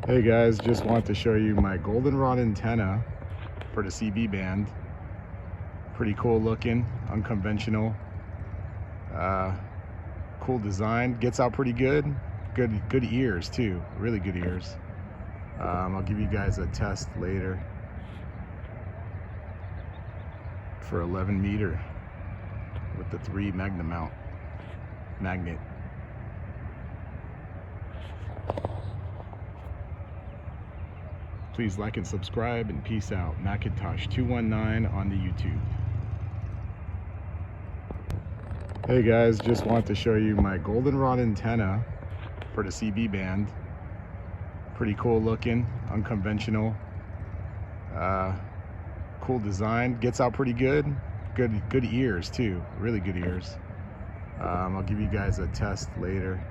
Hey guys, just want to show you my goldenrod antenna for the CB band. Pretty cool looking, unconventional, cool design, gets out pretty good. Good ears too, really good ears. I'll give you guys a test later for 11 meter with the 3 Magnum mount magnet. Please like and subscribe, and peace out. Macintosh 219 on the YouTube. Hey guys, just want to show you my goldenrod antenna for the CB band. Pretty cool looking, unconventional, cool design, gets out pretty good. Good ears too, really good ears. I'll give you guys a test later